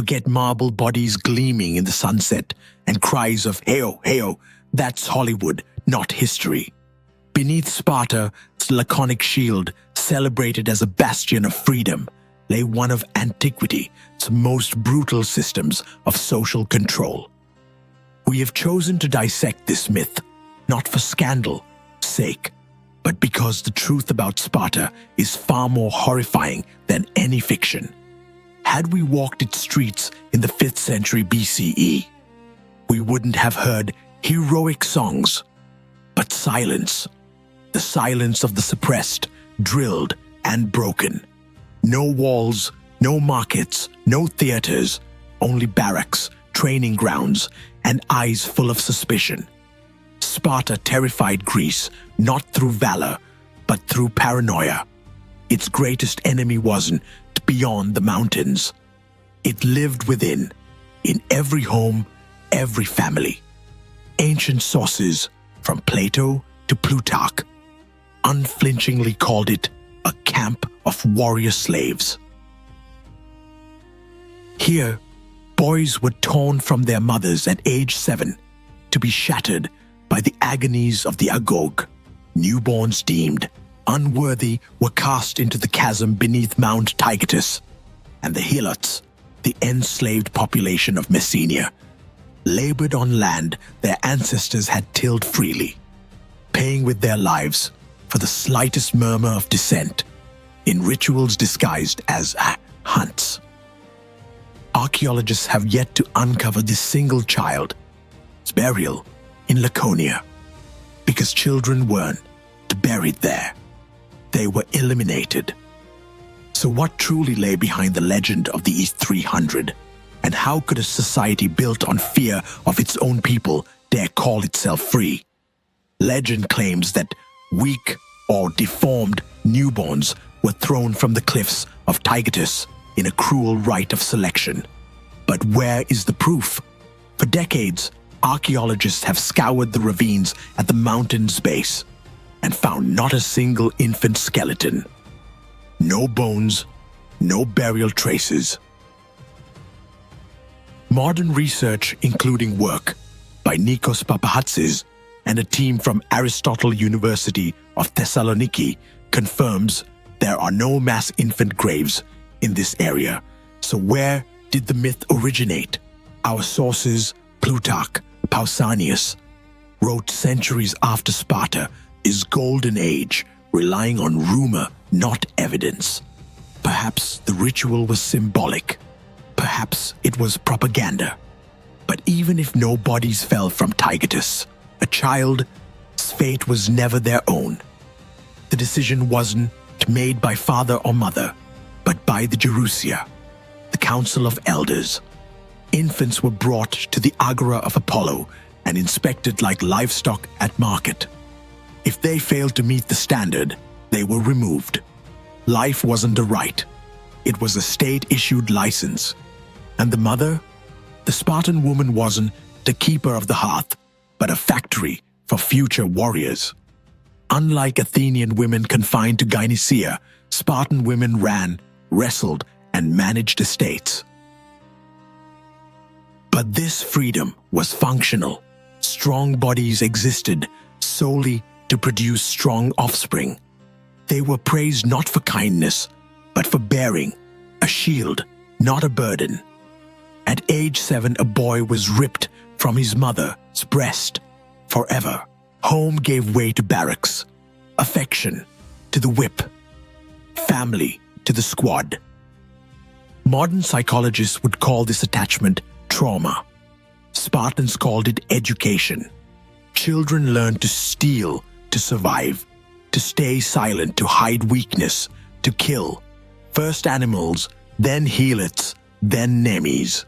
forget marble bodies gleaming in the sunset and cries of "Heyo, heyo." That's Hollywood, not history. Beneath Sparta's laconic shield, celebrated as a bastion of freedom, lay one of antiquity's most brutal systems of social control. We have chosen to dissect this myth, not for scandal's sake, but because the truth about Sparta is far more horrifying than any fiction. Had we walked its streets in the 5th century BCE, we wouldn't have heard heroic songs, but silence. The silence of the suppressed, drilled, and broken. No walls, no markets, no theaters, only barracks, training grounds, and eyes full of suspicion. Sparta terrified Greece not through valor, but through paranoia. Its greatest enemy wasn't beyond the mountains. It lived within, in every home, every family. Ancient sources, from Plato to Plutarch, unflinchingly called it a camp of warrior slaves. Here, boys were torn from their mothers at age 7 to be shattered by the agonies of the Agoge. Newborns deemed unworthy were cast into the chasm beneath Mount Taygetus, and the Helots, the enslaved population of Messenia, labored on land their ancestors had tilled freely, paying with their lives for the slightest murmur of dissent in rituals disguised as hunts. Archaeologists have yet to uncover this single child's burial in Laconia, because children weren't buried there. They were eliminated. So what truly lay behind the legend of the East 300? And how could a society built on fear of its own people dare call itself free? Legend claims that weak or deformed newborns were thrown from the cliffs of Taygetus in a cruel rite of selection. But where is the proof? For decades, archaeologists have scoured the ravines at the mountain's base and found not a single infant skeleton. No bones, no burial traces. Modern research, including work by Nikos Papahatsis and a team from Aristotle University of Thessaloniki, confirms there are no mass infant graves in this area. So where did the myth originate? Our sources, Plutarch, Pausanias, wrote centuries after Sparta is golden age, relying on rumor, not evidence. Perhaps the ritual was symbolic. Perhaps it was propaganda. But even if no bodies fell from Taygetus, a child's fate was never their own. The decision wasn't made by father or mother, but by the Gerousia, the Council of Elders. Infants were brought to the Agora of Apollo and inspected like livestock at market. If they failed to meet the standard, they were removed. Life wasn't a right. It was a state-issued license. And the mother? The Spartan woman wasn't the keeper of the hearth, but a factory for future warriors. Unlike Athenian women confined to gynecea, Spartan women ran, wrestled, and managed estates. But this freedom was functional. Strong bodies existed solely to produce strong offspring. They were praised not for kindness, but for bearing, a shield, not a burden. At age 7, a boy was ripped from his mother's breast forever. Home gave way to barracks, affection to the whip, family to the squad. Modern psychologists would call this attachment trauma. Spartans called it education. Children learned to steal to survive, to stay silent, to hide weakness, to kill. First animals, then helots, then nemes.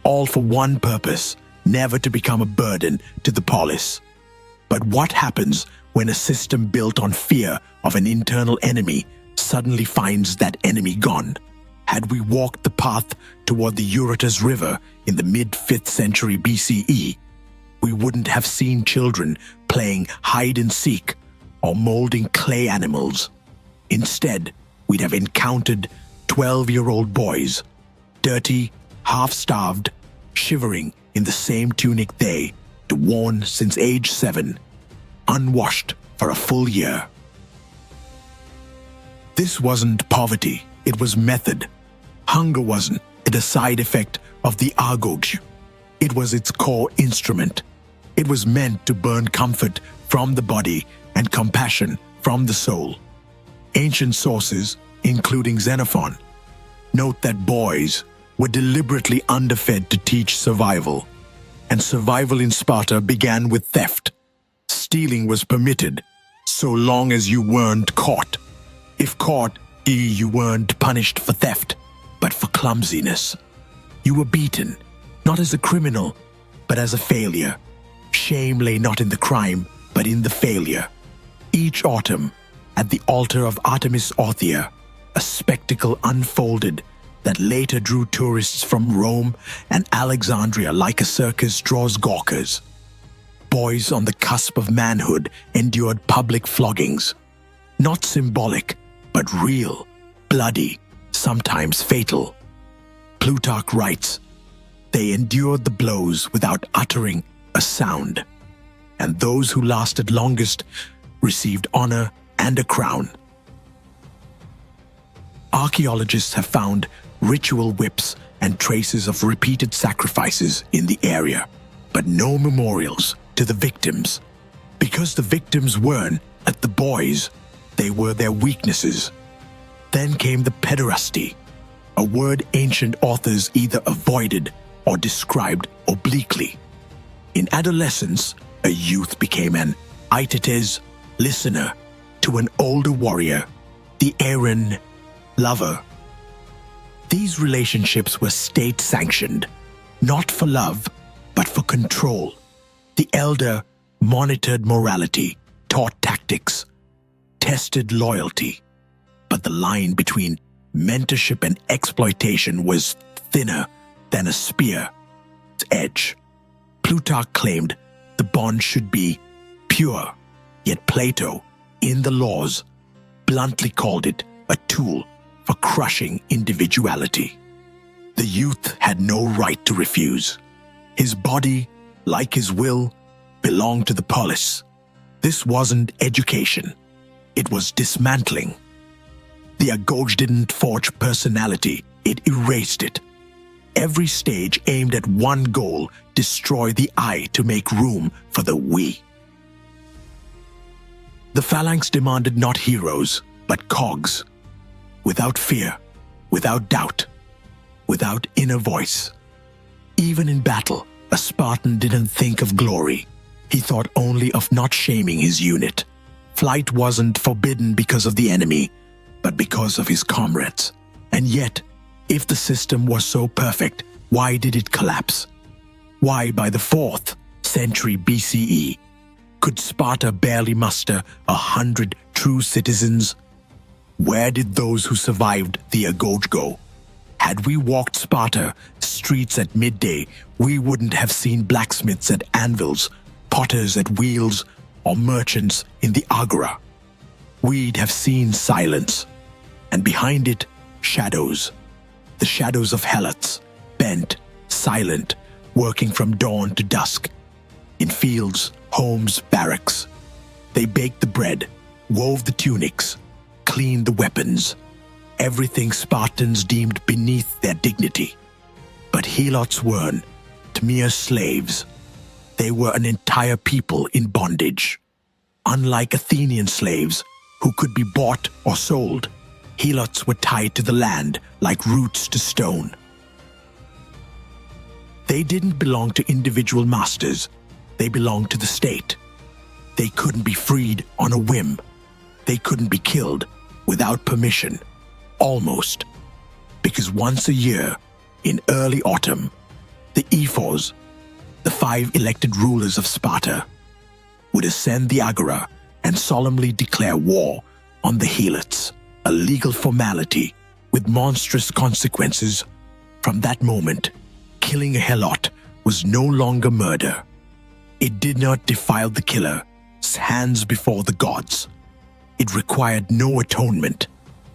All for one purpose, never to become a burden to the polis. But what happens when a system built on fear of an internal enemy suddenly finds that enemy gone? Had we walked the path toward the Eurotas River in the mid-5th century BCE, we wouldn't have seen children playing hide-and-seek or molding clay animals. Instead, we'd have encountered 12-year-old boys, dirty, half-starved, shivering in the same tunic they had worn since age 7, unwashed for a full year. This wasn't poverty, it was method. Hunger wasn't a side effect of the Agoge. It was its core instrument. It was meant to burn comfort from the body and compassion from the soul. Ancient sources, including Xenophon, note that boys were deliberately underfed to teach survival, and survival in Sparta began with theft. Stealing was permitted, so long as you weren't caught. If caught, you weren't punished for theft, but for clumsiness. You were beaten, not as a criminal, but as a failure. Shame lay not in the crime, but in the failure. Each autumn, at the altar of Artemis Orthia, a spectacle unfolded that later drew tourists from Rome and Alexandria like a circus draws gawkers. Boys on the cusp of manhood endured public floggings, not symbolic, but real, bloody, sometimes fatal. Plutarch writes, "They endured the blows without uttering a sound, and those who lasted longest received honor and a crown." Archaeologists have found ritual whips and traces of repeated sacrifices in the area, but no memorials to the victims. Because the victims weren't at the boys, they were their weaknesses. Then came the pederasty, a word ancient authors either avoided or described obliquely. In adolescence, a youth became an aetetes, listener, to an older warrior, the Aaron, lover. These relationships were state-sanctioned, not for love, but for control. The elder monitored morality, taught tactics, tested loyalty, but the line between mentorship and exploitation was thinner than a spear's edge. Plutarch claimed the bond should be pure, yet Plato, in the Laws, bluntly called it a tool for crushing individuality. The youth had no right to refuse. His body, like his will, belonged to the polis. This wasn't education. It was dismantling. The Agoge didn't forge personality, it erased it. Every stage aimed at one goal: destroy the I to make room for the we. The phalanx demanded not heroes, but cogs. Without fear, without doubt, without inner voice. Even in battle, a Spartan didn't think of glory. He thought only of not shaming his unit. Flight wasn't forbidden because of the enemy, but because of his comrades. And yet, if the system was so perfect, why did it collapse? Why, by the 4th century BCE, could Sparta barely muster 100 true citizens? Where did those who survived the Agoge go? Had we walked Sparta streets at midday, we wouldn't have seen blacksmiths at anvils, potters at wheels, or merchants in the agora. We'd have seen silence, and behind it, shadows. The shadows of Helots, bent, silent, working from dawn to dusk. In fields, homes, barracks. They baked the bread, wove the tunics, cleaned the weapons. Everything Spartans deemed beneath their dignity. But Helots weren't mere slaves. They were an entire people in bondage. Unlike Athenian slaves, who could be bought or sold, Helots were tied to the land like roots to stone. They didn't belong to individual masters. They belonged to the state. They couldn't be freed on a whim. They couldn't be killed without permission. Almost. Because once a year, in early autumn, the ephors, the 5 elected rulers of Sparta, would ascend the agora and solemnly declare war on the Helots, a legal formality with monstrous consequences. From that moment, killing a Helot was no longer murder. It did not defile the killer's hands before the gods. It required no atonement.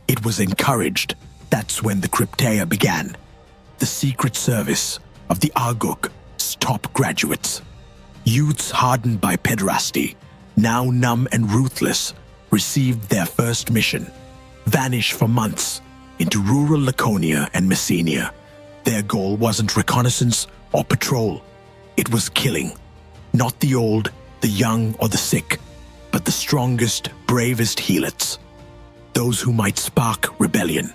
It was encouraged. That's when the krypteia began. the secret service of the Agoge's top graduates. Youths hardened by pederasty, now numb and ruthless, received their first mission. Vanished for months into rural Laconia and Messenia. Their goal wasn't reconnaissance or patrol. It was killing. Not the old, the young, or the sick, but the strongest, bravest Helots. Those who might spark rebellion.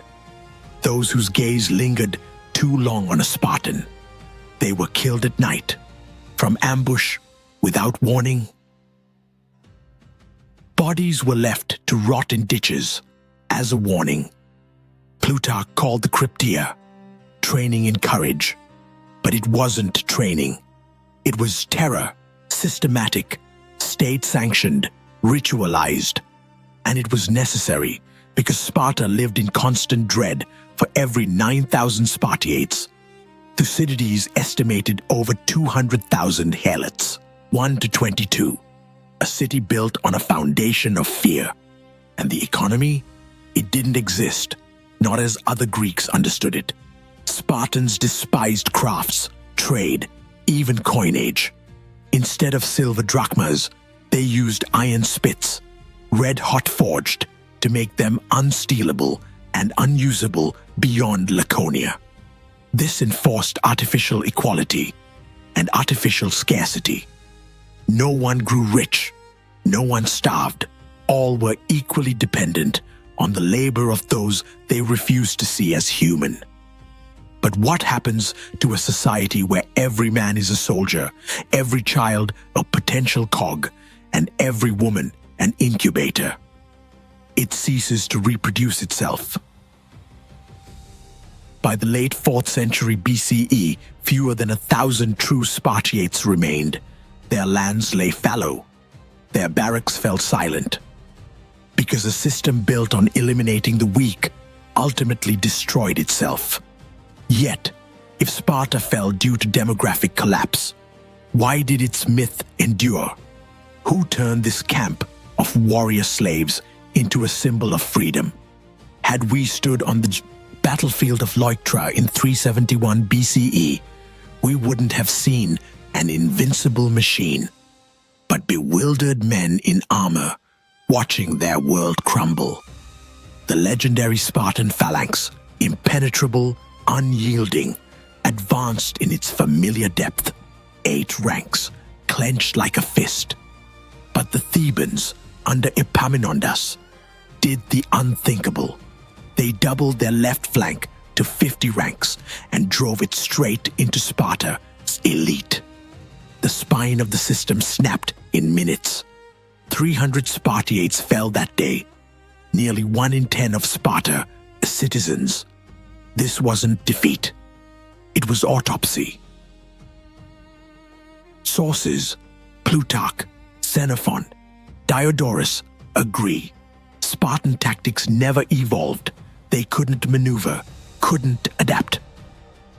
Those whose gaze lingered too long on a Spartan. They were killed at night, from ambush, without warning. Bodies were left to rot in ditches as a warning. Plutarch called the krypteia training in courage, but it wasn't training. It was terror, systematic, state-sanctioned, ritualized, and it was necessary because Sparta lived in constant dread for every 9,000 Spartiates. Thucydides estimated over 200,000 Helots, 1 to 22, a city built on a foundation of fear. And the economy? It didn't exist, not as other Greeks understood it. Spartans despised crafts, trade, even coinage. Instead of silver drachmas, they used iron spits, red-hot forged, to make them unstealable and unusable beyond Laconia. This enforced artificial equality and artificial scarcity. No one grew rich, no one starved. All were equally dependent on the labor of those they refused to see as human. But what happens to a society where every man is a soldier, every child a potential cog, and every woman an incubator? It ceases to reproduce itself. By the late 4th century BCE, fewer than 1,000 true Spartiates remained. Their lands lay fallow. Their barracks fell silent. Because a system built on eliminating the weak ultimately destroyed itself. Yet, if Sparta fell due to demographic collapse, why did its myth endure? Who turned this camp of warrior slaves into a symbol of freedom? Had we stood on the battlefield of Leuctra in 371 BCE, we wouldn't have seen an invincible machine, but bewildered men in armor watching their world crumble. The legendary Spartan phalanx, impenetrable, unyielding, advanced in its familiar depth, 8 ranks, clenched like a fist. But the Thebans, under Epaminondas, did the unthinkable. They doubled their left flank to 50 ranks and drove it straight into Sparta's elite. The spine of the system snapped in minutes. 300 Spartiates fell that day, nearly 1 in 10 of Sparta's citizens. This wasn't defeat. It was autopsy. Sources: Plutarch, Xenophon, Diodorus agree. Spartan tactics never evolved. They couldn't maneuver, couldn't adapt.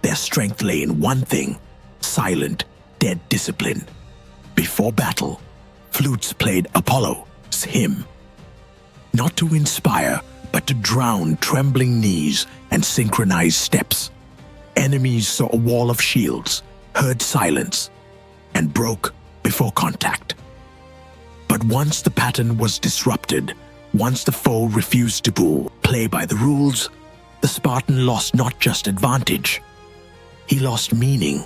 Their strength lay in one thing: silent, dead discipline. Before battle, flutes played Apollo's hymn. Not to inspire, but to drown trembling knees and synchronized steps. Enemies saw a wall of shields, heard silence, and broke before contact. But once the pattern was disrupted, once the foe refused to play by the rules, the Spartan lost not just advantage, he lost meaning.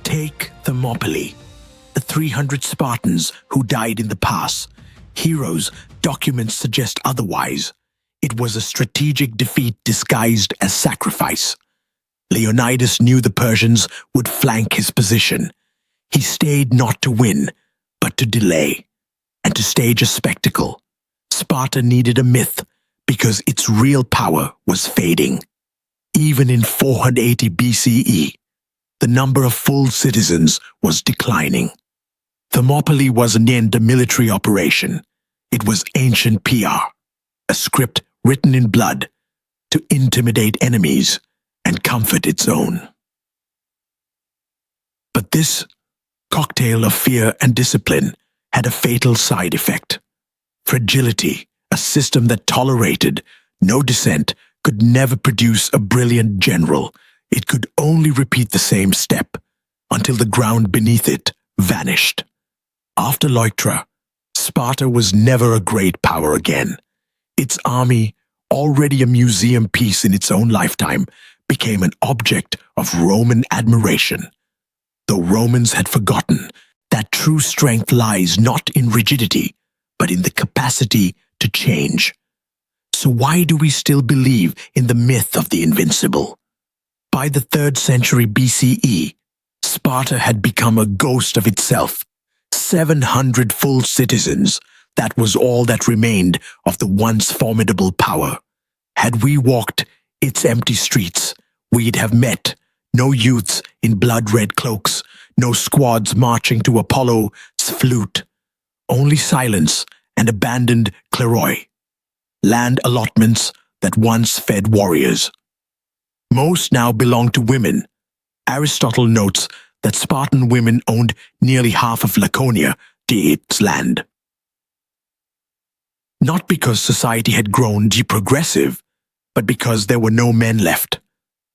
Take Thermopylae, the 300 Spartans who died in the pass. Heroes' documents suggest otherwise. It was a strategic defeat disguised as sacrifice. Leonidas knew the Persians would flank his position. He stayed not to win, but to delay, and to stage a spectacle. Sparta needed a myth because its real power was fading. Even in 480 BCE, the number of full citizens was declining. Thermopylae wasn't a military operation. It was ancient PR, a script written in blood to intimidate enemies and comfort its own. But this cocktail of fear and discipline had a fatal side effect. Fragility, a system that tolerated no dissent, could never produce a brilliant general. It could only repeat the same step until the ground beneath it vanished. After Leuctra, Sparta was never a great power again. Its army, already a museum piece in its own lifetime, became an object of Roman admiration. The Romans had forgotten that true strength lies not in rigidity, but in the capacity to change. So why do we still believe in the myth of the invincible? By the 3rd century BCE, Sparta had become a ghost of itself. 700 full citizens, that was all that remained of the once formidable power. Had we walked its empty streets, we'd have met no youths in blood-red cloaks, no squads marching to Apollo's flute, only silence and abandoned kleroi, land allotments that once fed warriors. Most now belong to women. Aristotle notes that Spartan women owned nearly half of Laconia, its land. Not because society had grown deprogressive, but because there were no men left.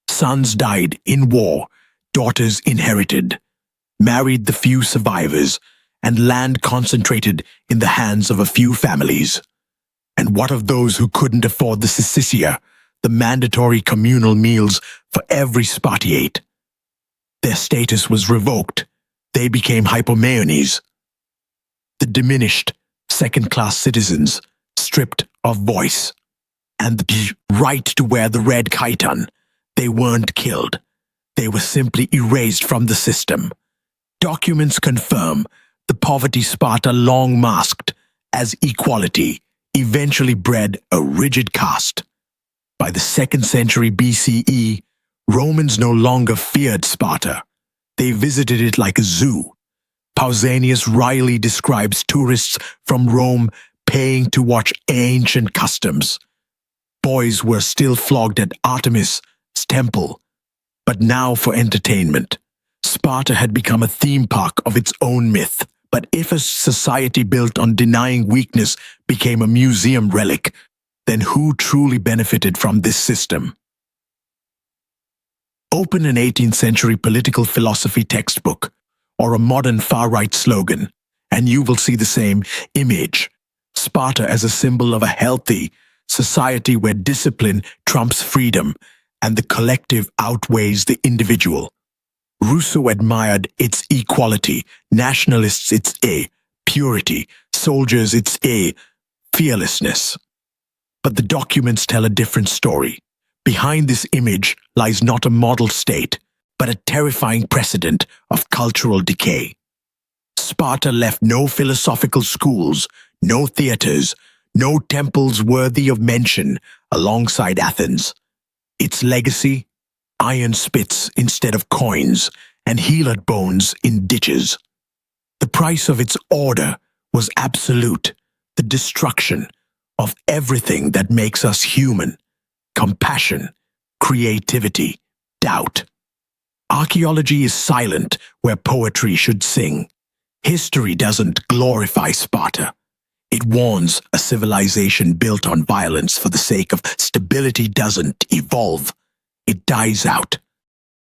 Sons died in war, daughters inherited, married the few survivors, and land concentrated in the hands of a few families. And what of those who couldn't afford the syssitia, the mandatory communal meals for every Spartiate? Their status was revoked. They became hypomeones. The diminished, second-class citizens, stripped of voice, and the right to wear the red chiton. They weren't killed. They were simply erased from the system. Documents confirm the poverty Sparta long masked as equality eventually bred a rigid caste. By the 2nd century BCE, Romans no longer feared Sparta. They visited it like a zoo. Pausanias wryly describes tourists from Rome paying to watch ancient customs. Boys were still flogged at Artemis' temple, but now for entertainment. Sparta had become a theme park of its own myth. But if a society built on denying weakness became a museum relic, then who truly benefited from this system? Open an 18th century political philosophy textbook or a modern far-right slogan, and you will see the same image. Sparta as a symbol of a healthy society where discipline trumps freedom and the collective outweighs the individual. Rousseau admired its equality, nationalists its purity, soldiers its fearlessness. But the documents tell a different story. Behind this image lies not a model state, but a terrifying precedent of cultural decay. Sparta left no philosophical schools, no theaters, no temples worthy of mention alongside Athens. Its legacy? Iron spits instead of coins, and helot bones in ditches. The price of its order was absolute, the destruction of everything that makes us human: compassion, creativity, doubt. Archaeology is silent where poetry should sing. History doesn't glorify Sparta. It warns a civilization built on violence for the sake of stability doesn't evolve. It dies out.